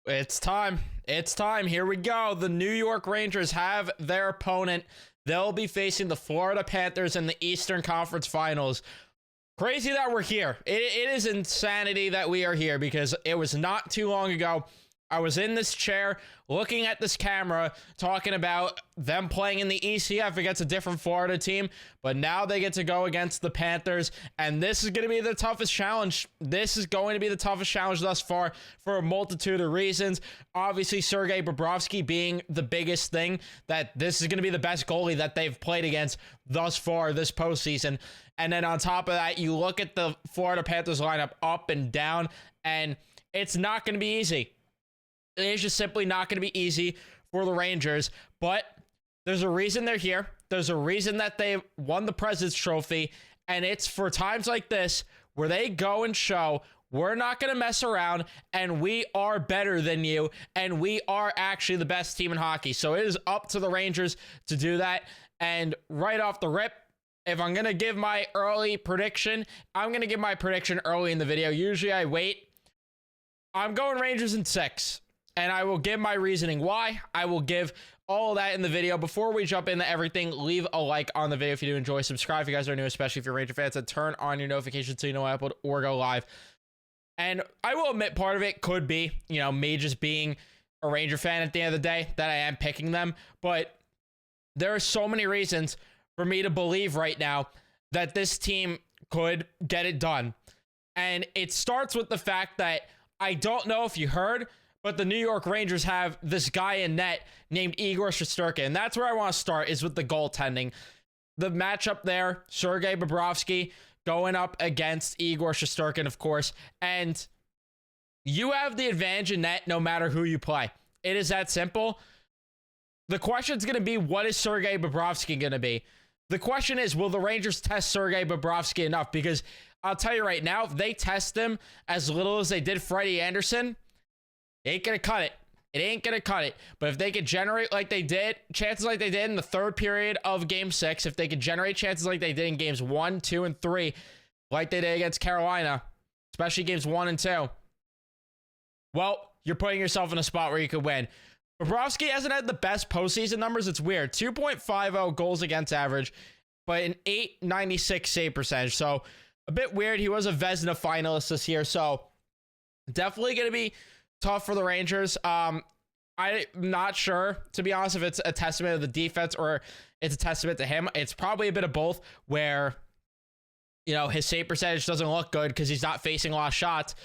It's time. It's time. Here we go. The New York Rangers have their opponent. They'll be facing the Florida Panthers in the Eastern Conference Finals. Crazy that we're here. It is insanity that we are here because it was not too long ago. I was in this chair looking at this camera talking about them playing in the ECF against a different Florida team, but now they get to go against the Panthers, and this is going to be the toughest challenge. This is going to be the toughest challenge thus far for a multitude of reasons. Obviously, Sergei Bobrovsky being the biggest thing, that this is going to be the best goalie that they've played against thus far this postseason. And then on top of that, you look at the Florida Panthers lineup up and down, and it's not going to be easy. It is just simply not going to be easy for the Rangers, but there's a reason they're here. There's a reason that they won the President's Trophy, and it's for times like this where they go and show we're not going to mess around, and we are better than you, and we are actually the best team in hockey. So it is up to the Rangers to do that, and right off the rip, if I'm going to give my early prediction, I'm going to give my prediction early in the video. Usually I wait. I'm going Rangers in 6. And I will give my reasoning why. I will give all of that in the video. Before we jump into everything, leave a like on the video if you do enjoy. Subscribe if you guys are new, especially if you're Ranger fans, and turn on your notifications so you know when I upload or go live. And I will admit part of it could be, me just being a Ranger fan at the end of the day, that I am picking them. But there are so many reasons for me to believe right now that this team could get it done. And it starts with the fact that I don't know if you heard, but the New York Rangers have this guy in net named Igor Shesterkin. And that's where I want to start, is with the goaltending. The matchup there, Sergei Bobrovsky going up against Igor Shesterkin, of course. And you have the advantage in net no matter who you play. It is that simple. The question is going to be, what is Sergei Bobrovsky going to be? The question is, will the Rangers test Sergei Bobrovsky enough? Because I'll tell you right now, if they test him as little as they did Freddie Anderson, it ain't going to cut it. It ain't going to cut it. But if they could generate like they did, chances like they did in the third period of Game 6, if they could generate chances like they did in Games 1, 2, and 3, like they did against Carolina, especially Games 1 and 2, well, you're putting yourself in a spot where you could win. Bobrovsky hasn't had the best postseason numbers. It's weird. 2.50 goals against average, but an .896 save percentage. So a bit weird. He was a Vezina finalist this year. So definitely going to be tough for the Rangers. I'm not sure, to be honest, if it's a testament of the defense or it's a testament to him. It's probably a bit of both, where, his save percentage doesn't look good because he's not facing a lot of shots.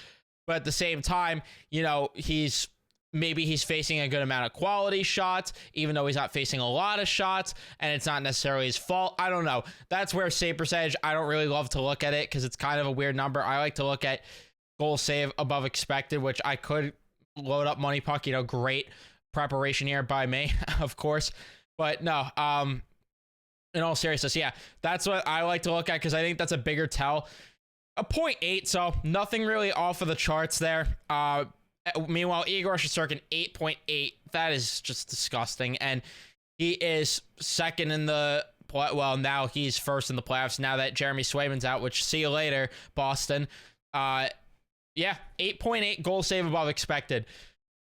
But at the same time, he's facing a good amount of quality shots, even though he's not facing a lot of shots, and it's not necessarily his fault. I don't know. That's where save percentage, I don't really love to look at it because it's kind of a weird number. I like to look at goal save above expected, which I could load up Money Puck. Great preparation here by me, of course. But no, in all seriousness, yeah, that's what I like to look at because I think that's a bigger tell. A 0.8, so nothing really off of the charts there. Meanwhile, Igor Shesterkin, 8.8. That is just disgusting. And he is second in the well, now he's first in the playoffs now that Jeremy Swayman's out, which, see you later, Boston. Yeah, 8.8 goal save above expected.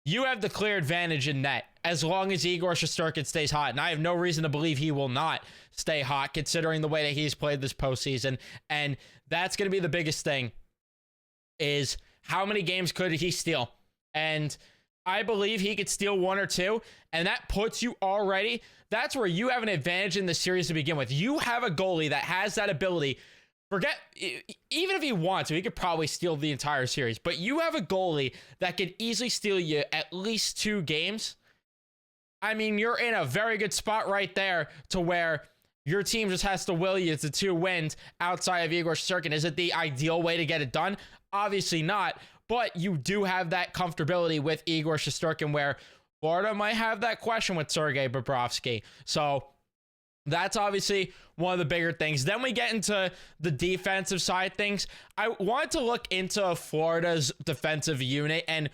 You have the clear advantage in net as long as Igor Shesterkin stays hot. And I have no reason to believe he will not stay hot considering the way that he's played this postseason. And that's going to be the biggest thing, is how many games could he steal? And I believe he could steal 1 or 2. And that puts you already, that's where you have an advantage in the series to begin with. You have a goalie that has that ability. Forget, even if he wants to, he could probably steal the entire series. But you have a goalie that could easily steal you at least 2 games. I mean, you're in a very good spot right there to where your team just has to will you to 2 wins outside of Igor Shesterkin. Is it the ideal way to get it done? Obviously not. But you do have that comfortability with Igor Shesterkin, where Florida might have that question with Sergei Bobrovsky. So that's obviously one of the bigger things. Then we get into the defensive side of things. I wanted to look into Florida's defensive unit and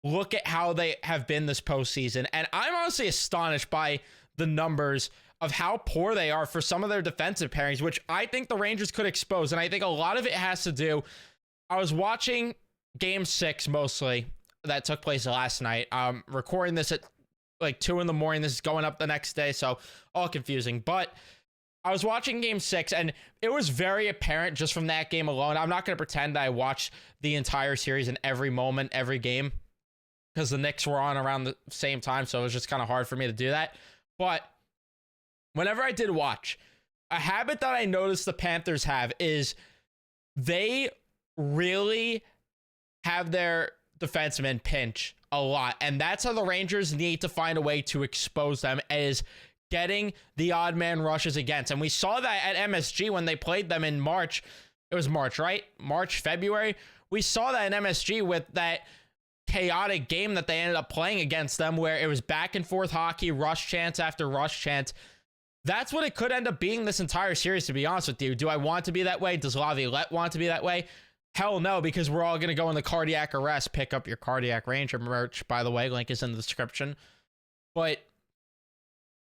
look at how they have been this postseason. And I'm honestly astonished by the numbers of how poor they are for some of their defensive pairings, which I think the Rangers could expose. And I think a lot of it has to do, I was watching Game 6 mostly that took place last night. Recording this at like 2 a.m. This is going up the next day, so all confusing. But I was watching game 6, and it was very apparent just from that game alone. I'm not going to pretend I watched the entire series in every moment, every game, because the Knicks were on around the same time, so it was just kind of hard for me to do that. But whenever I did watch, a habit that I noticed the Panthers have is they really have their defensemen pinch a lot, and that's how the Rangers need to find a way to expose them, is getting the odd man rushes against. And we saw that at MSG when they played them in March. It was March, right? March, February. We saw that in MSG with that chaotic game that they ended up playing against them, where it was back and forth hockey, rush chance after rush chance. That's what it could end up being this entire series, to be honest with you. Do I want to be that way? Does Laviolette want to be that way? Hell no, because we're all going to go in the cardiac arrest. Pick up your Cardiac Ranger merch, by the way. Link is in the description. But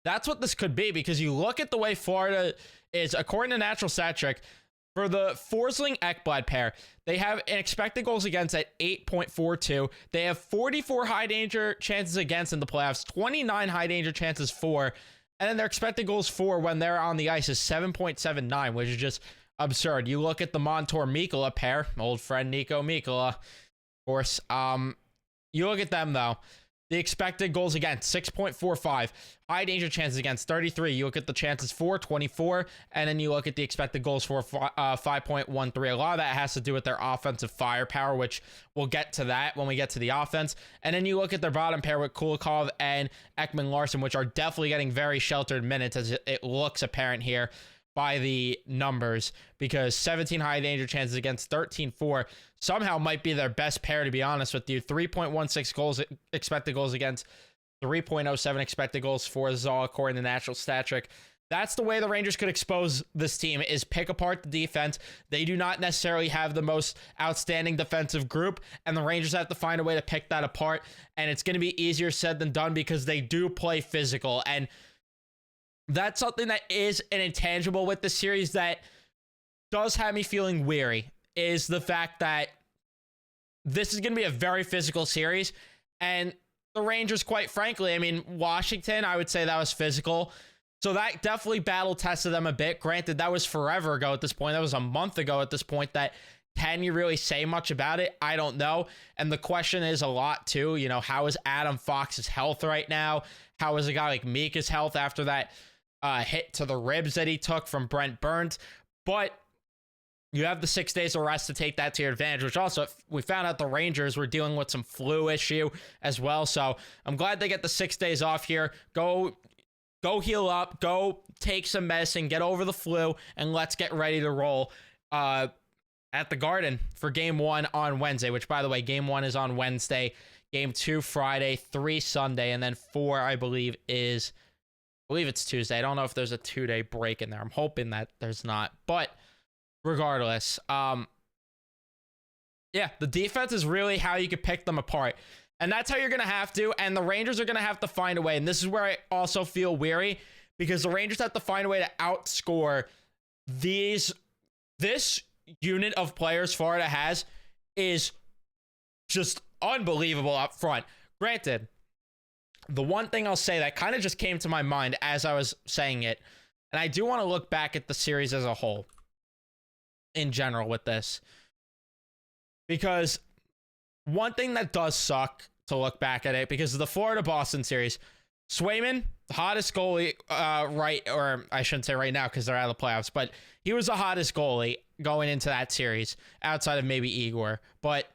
that's what this could be, because you look at the way Florida is, according to Natural Stat Trick, for the Forsling-Ekblad pair, they have an expected goals against at 8.42. They have 44 high danger chances against in the playoffs, 29 high danger chances for, and then their expected goals for when they're on the ice is 7.79, which is just absurd. You look at the Montour-Mikkola pair, old friend Nico Mikkola, of course. You look at them, though. The expected goals against, 6.45. High danger chances against, 33. You look at the chances for, 24. And then you look at the expected goals for, 5.13. A lot of that has to do with their offensive firepower, which we'll get to that when we get to the offense. And then you look at their bottom pair with Kulikov and Ekman-Larsson, which are definitely getting very sheltered minutes, as it looks apparent here by the numbers, because 17 high danger chances against, 13-4 somehow might be their best pair, to be honest with you. 3.16 goals expected goals against, 3.07 expected goals for. This is all according to Natural Stat Trick. That's the way the Rangers could expose this team, is pick apart the defense. They do not necessarily have the most outstanding defensive group, and the Rangers have to find a way to pick that apart, and it's going to be easier said than done, because they do play physical. And that's something that is an intangible with the series that does have me feeling weary, is the fact that this is going to be a very physical series. And the Rangers, quite frankly, I mean, Washington, I would say that was physical. So that definitely battle tested them a bit. Granted, that was forever ago at this point. That was a month ago at this point. That, can you really say much about it? I don't know. And the question is a lot too, you know, how is Adam Fox's health right now? How is a guy like Mika's health after that hit to the ribs that he took from Brent Burns? But you have the 6 days of rest to take that to your advantage, which also, we found out the Rangers were dealing with some flu issue as well. So I'm glad they get the 6 days off here. Go heal up, go take some medicine, get over the flu, and let's get ready to roll at the Garden for game 1 on Wednesday, which, by the way, game 1 is on Wednesday, game 2 Friday, 3 Sunday, and then 4, I believe it's Tuesday. I don't know if there's a 2-day break in there. I'm hoping that there's not, but regardless, yeah, the defense is really how you could pick them apart, and that's how you're gonna have to. And the Rangers are gonna have to find a way, and this is where I also feel weary, because the Rangers have to find a way to outscore this unit of players Florida has is just unbelievable up front. Granted, the one thing I'll say that kind of just came to my mind as I was saying it, and I do want to look back at the series as a whole in general with this, because one thing that does suck to look back at it, because of the Florida-Boston series, Swayman, the hottest goalie, right, or I shouldn't say right now because they're out of the playoffs, but he was the hottest goalie going into that series, outside of maybe Igor. But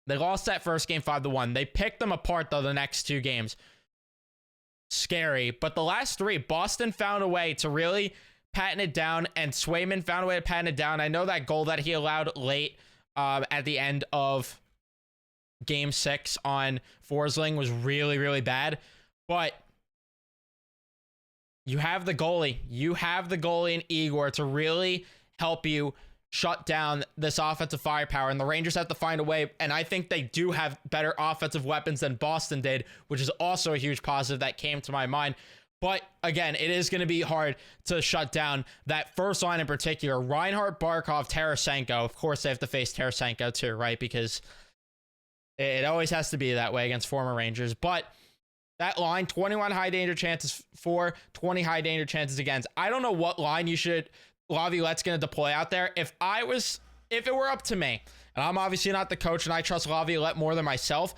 they lost that first game 5-1. They picked them apart, though, the next 2 games. Scary. But the last 3, Boston found a way to really patent it down, and Swayman found a way to patent it down. I know that goal that he allowed late at the end of game 6 on Forsling was really, really bad. But you have the goalie. You have the goalie in Igor to really help you shut down this offensive firepower, and the Rangers have to find a way, and I think they do have better offensive weapons than Boston did, which is also a huge positive that came to my mind. But again, it is going to be hard to shut down that first line in particular. Reinhart, Barkov, Tarasenko. Of course, they have to face Tarasenko too, right? Because It always has to be that way against former Rangers. But that line, 21 high danger chances for, 20 high danger chances against. I don't know what line Laviolette's going to deploy out there. If it were up to me, and I'm obviously not the coach and I trust Laviolette more than myself,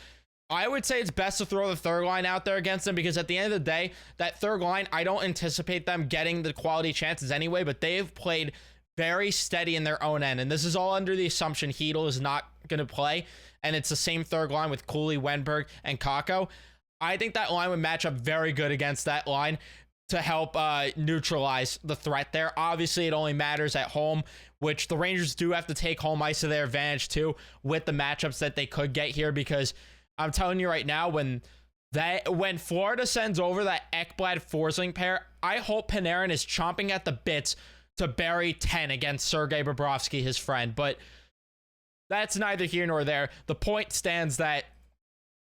I would say it's best to throw the third line out there against them, because at the end of the day, that third line, I don't anticipate them getting the quality chances anyway, but they've played very steady in their own end. And this is all under the assumption Hedel is not going to play. And it's the same third line with Cooley, Wenberg, and Kakko. I think that line would match up very good against that line to help neutralize the threat there. Obviously, it only matters at home, which the Rangers do have to take home ice to their advantage too with the matchups that they could get here, because I'm telling you right now, when Florida sends over that Ekblad-Forsling pair, I hope Panarin is chomping at the bits to bury 10 against Sergei Bobrovsky, his friend. But that's neither here nor there. The point stands that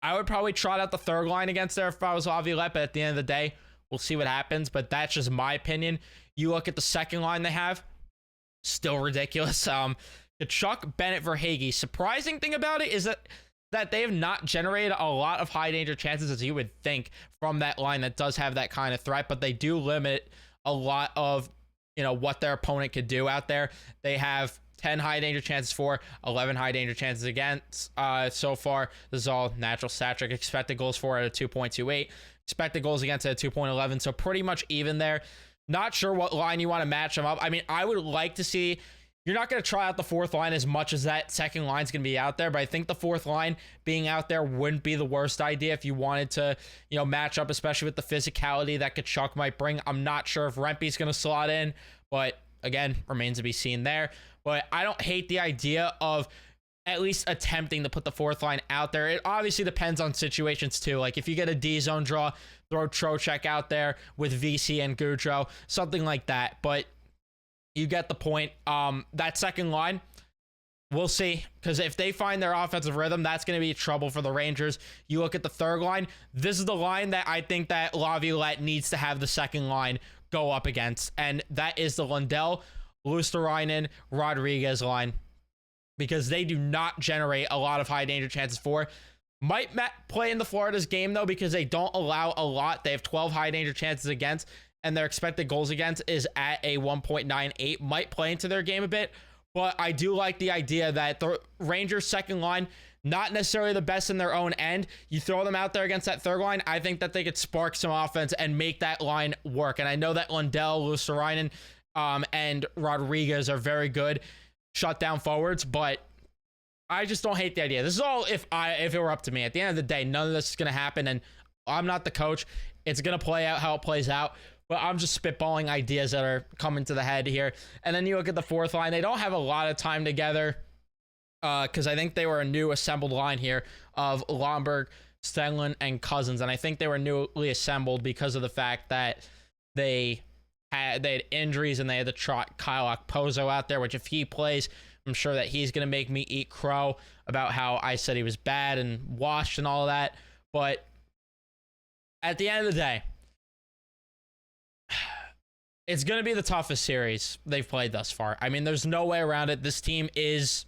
I would probably trot out the third line against there if I was Laviolette, but at the end of the day, we'll see what happens. But that's just my opinion. You look at the second line they have, still ridiculous. Kachuk, Bennett, Verhaeghe. Surprising thing about it is that they have not generated a lot of high danger chances, as you would think, from that line that does have that kind of threat, but they do limit a lot of, what their opponent could do out there. They have 10 high danger chances for, 11 high danger chances against so far. This is all natural stat trick. Expected goals for at a 2.28. Expected goals against at a 2.11. So pretty much even there. Not sure what line you want to match them up. I mean, I would like to see, you're not going to try out the fourth line as much as that second line's going to be out there, but I think the fourth line being out there wouldn't be the worst idea if you wanted to, match up, especially with the physicality that Kachuk might bring. I'm not sure if Rempe's going to slot in, but again, remains to be seen there. But I don't hate the idea of at least attempting to put the fourth line out there. It obviously depends on situations too. Like if you get a D-zone draw, throw Trocheck out there with VC and Goudreau, something like that. But you get the point. That second line, we'll see. Because if they find their offensive rhythm, that's going to be trouble for the Rangers. You look at the third line. This is the line that I think that Laviolette needs to have the second line go up against. And that is the Lundell, Luosterainen, Rodriguez line. Because they do not generate a lot of high danger chances for. Might play in the Florida's game, though, because they don't allow a lot. They have 12 high danger chances against, and their expected goals against is at a 1.98. Might play into their game a bit, but I do like the idea that the Rangers' second line, not necessarily the best in their own end. You throw them out there against that third line, I think that they could spark some offense and make that line work. And I know that Lundell, Luosterainen, and Rodriguez are very good shutdown forwards, but I just don't hate the idea. This is all if it were up to me. At the end of the day, none of this is going to happen, and I'm not the coach. It's going to play out how it plays out, but I'm just spitballing ideas that are coming to the head here. And then you look at the fourth line. They don't have a lot of time together because I think they were a new assembled line here of Lomberg, Stenglund, and Cousins, and I think they were newly assembled because of the fact that they had injuries and they had to trot Kyle Okposo out there, which if he plays, I'm sure that he's going to make me eat crow about how I said he was bad and washed and all of that. But at the end of the day, it's going to be the toughest series they've played thus far. I mean, there's no way around it. This team is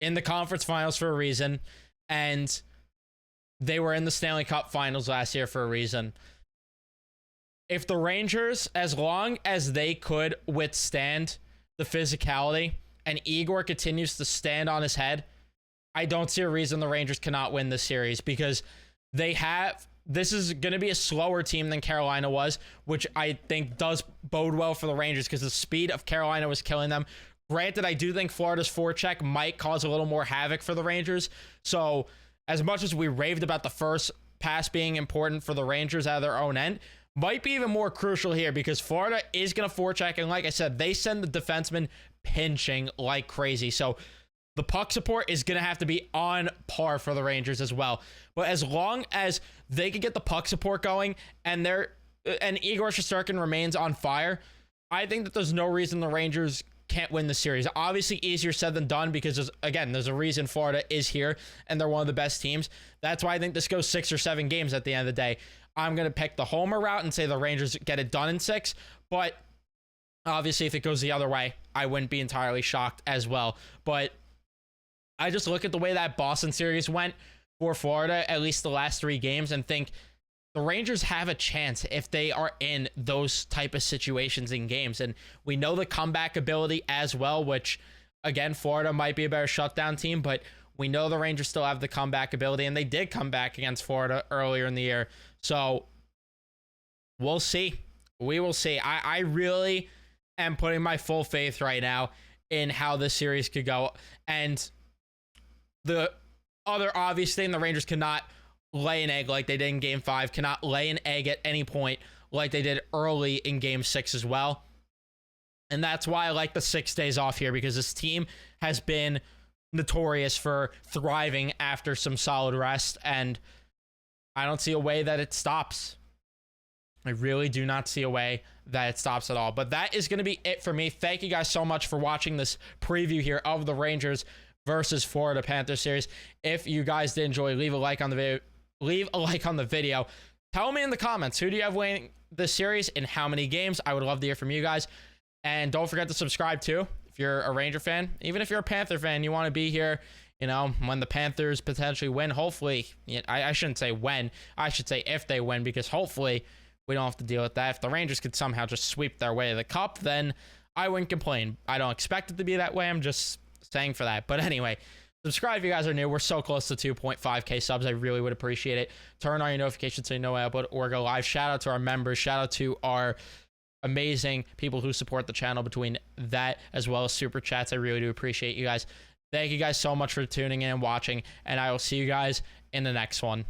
in the conference finals for a reason, and they were in the Stanley Cup finals last year for a reason. If the Rangers, as long as they could withstand the physicality and Igor continues to stand on his head, I don't see a reason the Rangers cannot win this series, because this is going to be a slower team than Carolina was, which I think does bode well for the Rangers because the speed of Carolina was killing them. Granted, I do think Florida's forecheck might cause a little more havoc for the Rangers. So as much as we raved about the first pass being important for the Rangers out of their own end, might be even more crucial here because Florida is going to forecheck. And like I said, they send the defensemen pinching like crazy. So the puck support is going to have to be on par for the Rangers as well. But as long as they can get the puck support going and Igor Shesterkin remains on fire, I think that there's no reason the Rangers can't win the series. Obviously easier said than done because there's a reason Florida is here and they're one of the best teams. That's why I think this goes 6 or 7 games at the end of the day. I'm going to pick the homer route and say the Rangers get it done in 6, but obviously if it goes the other way, I wouldn't be entirely shocked as well. But I just look at the way that Boston series went for Florida, at least the last 3 games, and think the Rangers have a chance if they are in those type of situations in games. And we know the comeback ability as well, which, again, Florida might be a better shutdown team, but we know the Rangers still have the comeback ability, and they did come back against Florida earlier in the year. So we'll see. We will see. I really am putting my full faith right now in how this series could go. And the other obvious thing, the Rangers cannot lay an egg like they did in Game 5, cannot lay an egg at any point like they did early in Game 6 as well. And that's why I like the 6 days off here, because this team has been notorious for thriving after some solid rest, and I don't see a way that it stops. I really do not see a way that it stops at all. But that is going to be it for me. Thank you guys so much for watching this preview here of the Rangers versus Florida Panthers series. If you guys did enjoy, leave a like on the video. Tell me in the comments, who do you have winning this series and how many games? I would love to hear from you guys. And don't forget to subscribe too. If you're a Ranger fan, even if you're a Panther fan, you want to be here, you know, when the Panthers potentially win. Hopefully, I shouldn't say when. I should say if they win, because hopefully we don't have to deal with that. If the Rangers could somehow just sweep their way to the cup, then I wouldn't complain. I don't expect it to be that way. I'm just saying for that. But anyway, subscribe if you guys are new. We're so close to 2.5k subs. I really would appreciate it. Turn on your notifications so you know when I upload or go live. Shout out to our members. Shout out to our amazing people who support the channel between that as well as super chats. I really do appreciate you guys. Thank you guys so much for tuning in and watching, and I will see you guys in the next one.